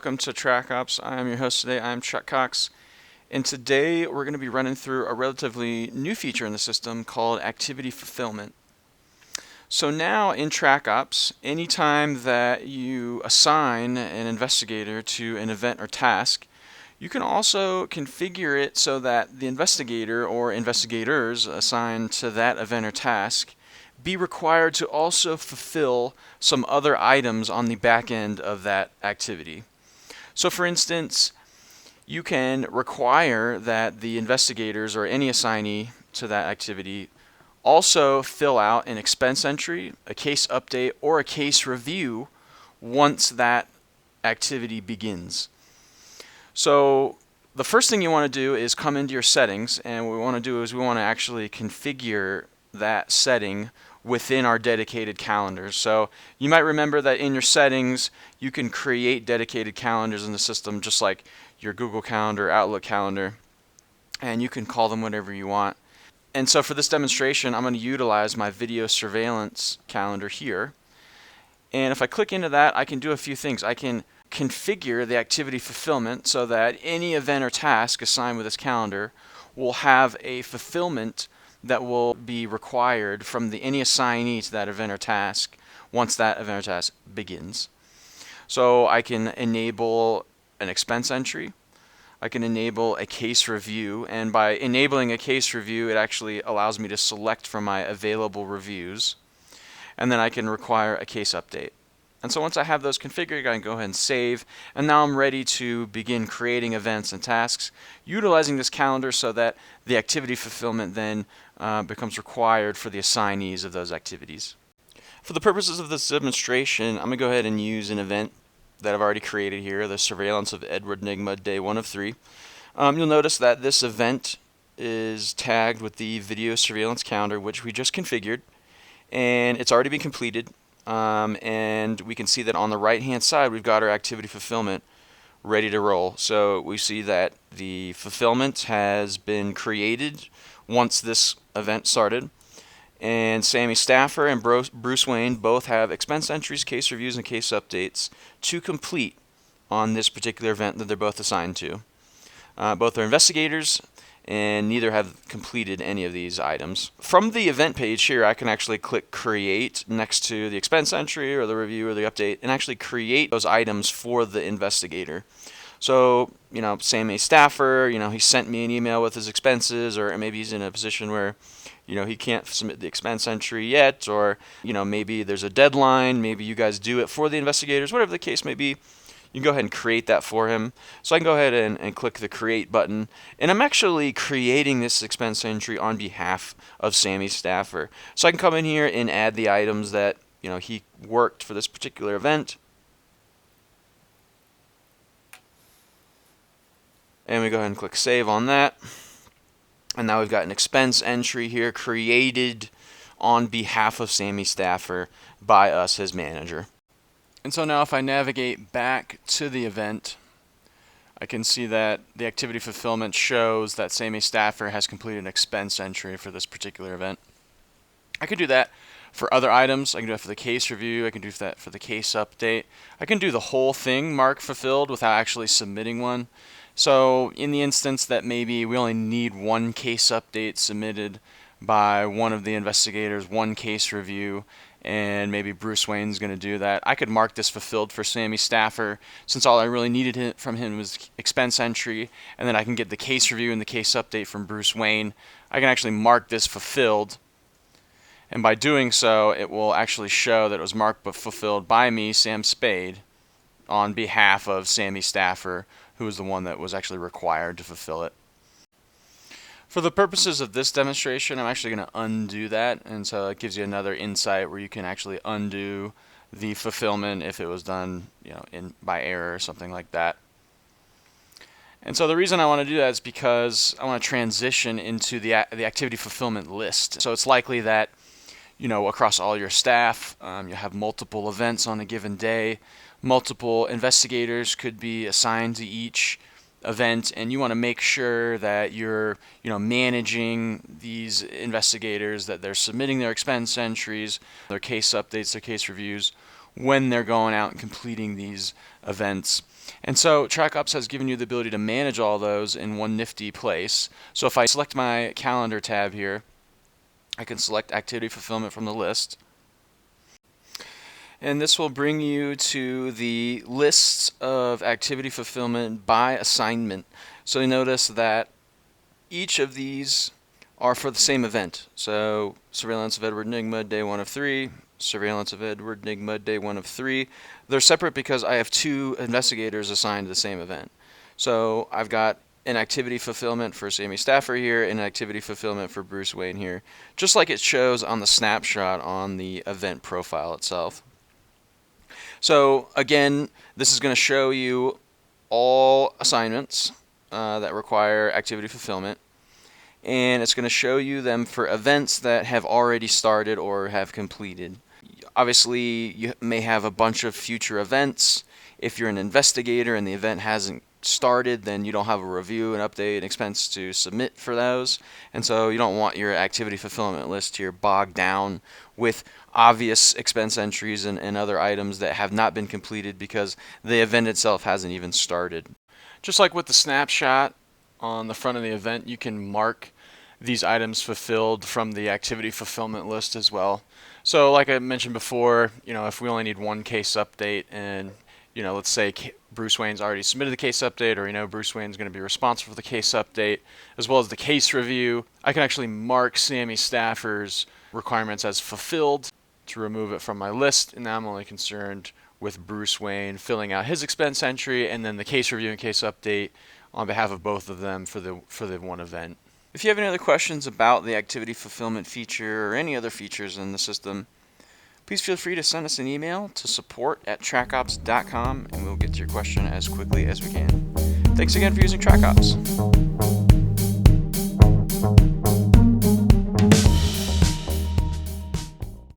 welcome to Trackops. I am your host today. I am Chuck Cox, and today we're going to be running through a relatively new feature in the system called activity fulfillment. So now in Trackops, anytime that you assign an investigator to an event or task, you can also configure it so that the investigator or investigators assigned to that event or task be required to also fulfill some other items on the back end of that activity. So for instance, you can require that the investigators or any assignee to that activity also fill out an expense entry, a case update, or a case review once that activity begins. So the first thing you want to do is come into your settings, and what we want to do is we want to actually configure that setting within our dedicated calendars. So you might remember that in your settings you can create dedicated calendars in the system just like your Google Calendar, Outlook Calendar, and you can call them whatever you want. And so for this demonstration I'm going to utilize my video surveillance calendar here, and if I click into that I can do a few things. I can configure the activity fulfillment so that any event or task assigned with this calendar will have a fulfillment that will be required from any assignee to that event or task once that event or task begins. So I can enable an expense entry, I can enable a case review, and by enabling a case review it actually allows me to select from my available reviews, and then I can require a case update. And so once I have those configured, I can go ahead and save, and now I'm ready to begin creating events and tasks utilizing this calendar so that the activity fulfillment then becomes required for the assignees of those activities. For the purposes of this demonstration, I'm going to go ahead and use an event that I've already created here, the surveillance of Edward Nygma, day 1 of 3. You'll notice that this event is tagged with the video surveillance calendar, which we just configured, and it's already been completed. And we can see that on the right hand side we've got our activity fulfillment ready to roll. So we see that the fulfillment has been created once this event started, and Sammy Staffer and Bruce Wayne both have expense entries, case reviews, and case updates to complete on this particular event that they're both assigned to. Both are investigators, and neither have completed any of these items. From the event page here, I can actually click create next to the expense entry or the review or the update and actually create those items for the investigator. So, Sammy Staffer, he sent me an email with his expenses, or maybe he's in a position where, he can't submit the expense entry yet, or, maybe there's a deadline, maybe you guys do it for the investigators, whatever the case may be. You can go ahead and create that for him. So I can go ahead and click the create button, and I'm actually creating this expense entry on behalf of Sammy Staffer. So I can come in here and add the items that he worked for this particular event, and we go ahead and click save on that, and now we've got an expense entry here created on behalf of Sammy Staffer by us, his manager. And so now if I navigate back to the event, I can see that the activity fulfillment shows that Sammy Staffer has completed an expense entry for this particular event. I can do that for other items. I can do that for the case review. I can do that for the case update. I can do the whole thing mark fulfilled without actually submitting one. So in the instance that maybe we only need one case update submitted by one of the investigators, one case review, and maybe Bruce Wayne's going to do that, I could mark this fulfilled for Sammy Staffer, since all I really needed from him was expense entry, and then I can get the case review and the case update from Bruce Wayne. I can actually mark this fulfilled, and by doing so it will actually show that it was marked but fulfilled by me, Sam Spade, on behalf of Sammy Staffer, who was the one that was actually required to fulfill it. For the purposes of this demonstration, I'm actually going to undo that, and so it gives you another insight where you can actually undo the fulfillment if it was done, by error or something like that. And so the reason I want to do that is because I want to transition into the activity fulfillment list. So it's likely that, across all your staff, you have multiple events on a given day, multiple investigators could be assigned to each event, and you want to make sure that you're managing these investigators, that they're submitting their expense entries, their case updates, their case reviews when they're going out and completing these events. And so Trackops has given you the ability to manage all those in one nifty place. So if I select my calendar tab here, I can select activity fulfillment from the list. And this will bring you to the lists of activity fulfillment by assignment. So you notice that each of these are for the same event. So surveillance of Edward Nygma, day 1 of 3. Surveillance of Edward Nygma, day 1 of 3. They're separate because I have 2 investigators assigned to the same event. So I've got an activity fulfillment for Sammy Stafford here and an activity fulfillment for Bruce Wayne here, just like it shows on the snapshot on the event profile itself. So again, this is going to show you all assignments that require activity fulfillment, and it's going to show you them for events that have already started or have completed. Obviously, you may have a bunch of future events. If you're an investigator and the event hasn't started, then you don't have a review, an update, an expense to submit for those. And so you don't want your activity fulfillment list here bogged down with obvious expense entries and other items that have not been completed because the event itself hasn't even started. Just like with the snapshot on the front of the event, you can mark these items fulfilled from the activity fulfillment list as well. So like I mentioned before, if we only need one case update and let's say Bruce Wayne's already submitted the case update, or Bruce Wayne's going to be responsible for the case update, as well as the case review, I can actually mark Sammy Stafford's requirements as fulfilled to remove it from my list, and now I'm only concerned with Bruce Wayne filling out his expense entry and then the case review and case update on behalf of both of them for the one event. If you have any other questions about the activity fulfillment feature or any other features in the system, please feel free to send us an email to support@trackops.com and we'll get to your question as quickly as we can. Thanks again for using Trackops.